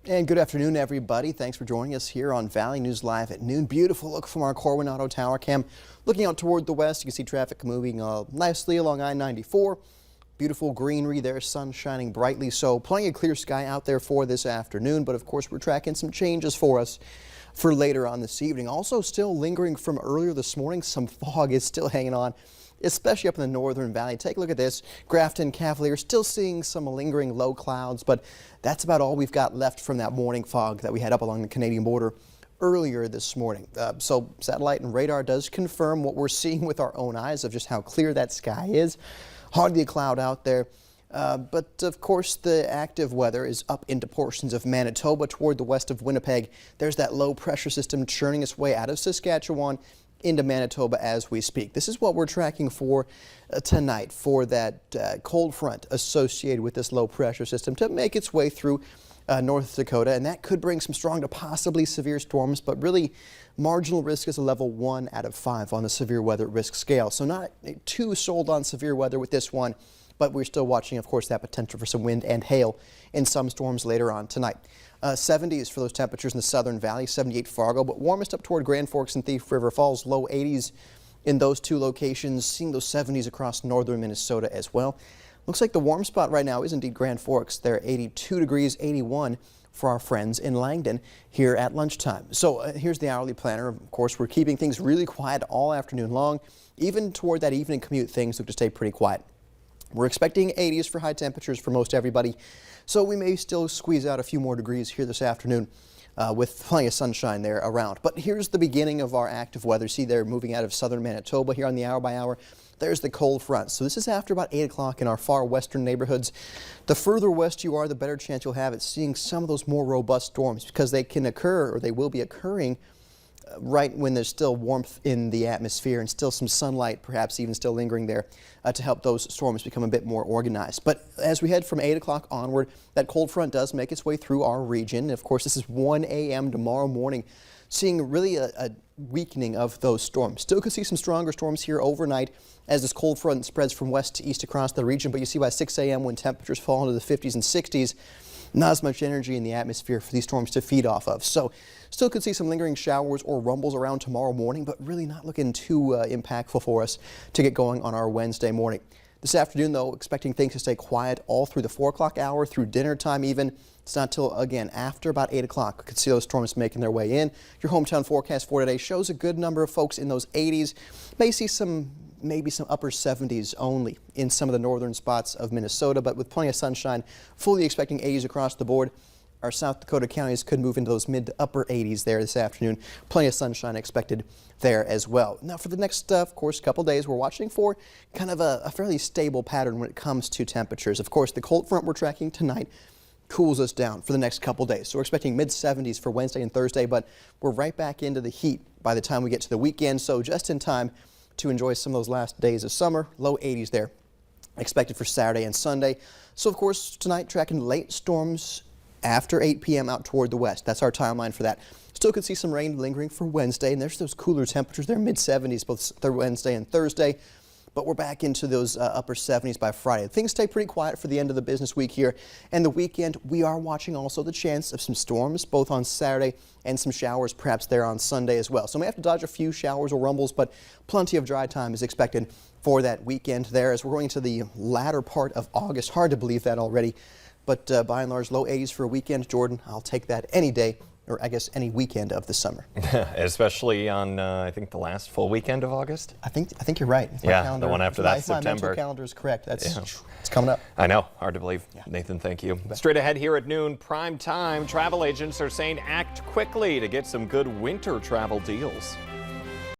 And good afternoon, everybody. Thanks for joining us here on Valley News Live at noon. Beautiful look from our Corwin Auto Tower cam. Looking out toward the west, you can see traffic moving nicely along I-94. Beautiful greenery there, sun shining brightly, so plenty of clear sky out there for this afternoon. But of course, we're tracking some changes for us for later on this evening. Also still lingering from earlier this morning, some fog is still hanging on, especially up in the northern valley. Take a look at this. Grafton, Cavalier, still seeing some lingering low clouds, but that's about all we've got left from that morning fog that we had up along the Canadian border earlier this morning. So satellite and radar does confirm what we're seeing with our own eyes of just how clear that sky is. Hardly a cloud out there. But of course, the active weather is up into portions of Manitoba toward the west of Winnipeg. There's that low pressure system churning its way out of Saskatchewan into Manitoba as we speak. This is what we're tracking for tonight, for that cold front associated with this low pressure system to make its way through North Dakota, and that could bring some strong to possibly severe storms, but really marginal risk is a level 1 out of 5 on the severe weather risk scale. So not too sold on severe weather with this one, but we're still watching, of course, that potential for some wind and hail in some storms later on tonight. 70s for those temperatures in the Southern Valley, 78 Fargo, but warmest up toward Grand Forks and Thief River Falls, low 80s in those two locations, seeing those 70s across northern Minnesota as well. Looks like the warm spot right now is indeed Grand Forks. They're 82 degrees, 81 for our friends in Langdon here at lunchtime. So here's the hourly planner. Of course, we're keeping things really quiet all afternoon long. Even toward that evening commute, things look to stay pretty quiet. We're expecting 80s for high temperatures for most everybody, so we may still squeeze out a few more degrees here this afternoon with plenty of sunshine there around. But here's the beginning of our active weather. See, they're moving out of southern Manitoba here on the hour by hour. There's the cold front. So this is after about 8 o'clock in our far western neighborhoods. The further west you are, the better chance you'll have at seeing some of those more robust storms, because they can occur, or they will be occurring, right when there's still warmth in the atmosphere and still some sunlight, perhaps even still lingering there to help those storms become a bit more organized. But as we head from 8 o'clock onward, that cold front does make its way through our region. And of course, this is 1 a.m. tomorrow morning, seeing really a weakening of those storms. Still could see some stronger storms here overnight as this cold front spreads from west to east across the region. But you see by 6 a.m. when temperatures fall into the 50s and 60s, not as much energy in the atmosphere for these storms to feed off of. So still could see some lingering showers or rumbles around tomorrow morning, but really not looking too impactful for us to get going on our Wednesday morning. This afternoon, though, expecting things to stay quiet all through the 4 o'clock hour, through dinner time even. It's not till, again, after about 8 o'clock. We could see those storms making their way in. Your hometown forecast for today shows a good number of folks in those 80s. May see maybe some upper 70s only in some of the northern spots of Minnesota, but with plenty of sunshine, fully expecting 80s across the board. Our South Dakota counties could move into those mid to upper 80s there this afternoon. Plenty of sunshine expected there as well. Now for the next, of course, couple days, we're watching for kind of a fairly stable pattern when it comes to temperatures. Of course, the cold front we're tracking tonight cools us down for the next couple days. So we're expecting mid 70s for Wednesday and Thursday, but we're right back into the heat by the time we get to the weekend. So just in time to enjoy some of those last days of summer. Low 80s there expected for Saturday and Sunday. So of course tonight tracking late storms after 8 p.m. out toward the west. That's our timeline for that. Still could see some rain lingering for Wednesday, and there's those cooler temperatures there, mid 70s both Wednesday and Thursday. But we're back into those upper 70s by Friday. Things stay pretty quiet for the end of the business week here. And the weekend, we are watching also the chance of some storms, both on Saturday and some showers perhaps there on Sunday as well. So we may have to dodge a few showers or rumbles, but plenty of dry time is expected for that weekend there as we're going into the latter part of August. Hard to believe that already. But by and large, low 80s for a weekend. Jordan, I'll take that any day, or I guess any weekend of the summer. Especially on, I think, the last full weekend of August? I think you're right. Yeah, the one after that, September. My mental calendar is correct. It's coming up. I know, hard to believe. Yeah. Nathan, thank you. Straight ahead here at noon, prime time, travel agents are saying act quickly to get some good winter travel deals.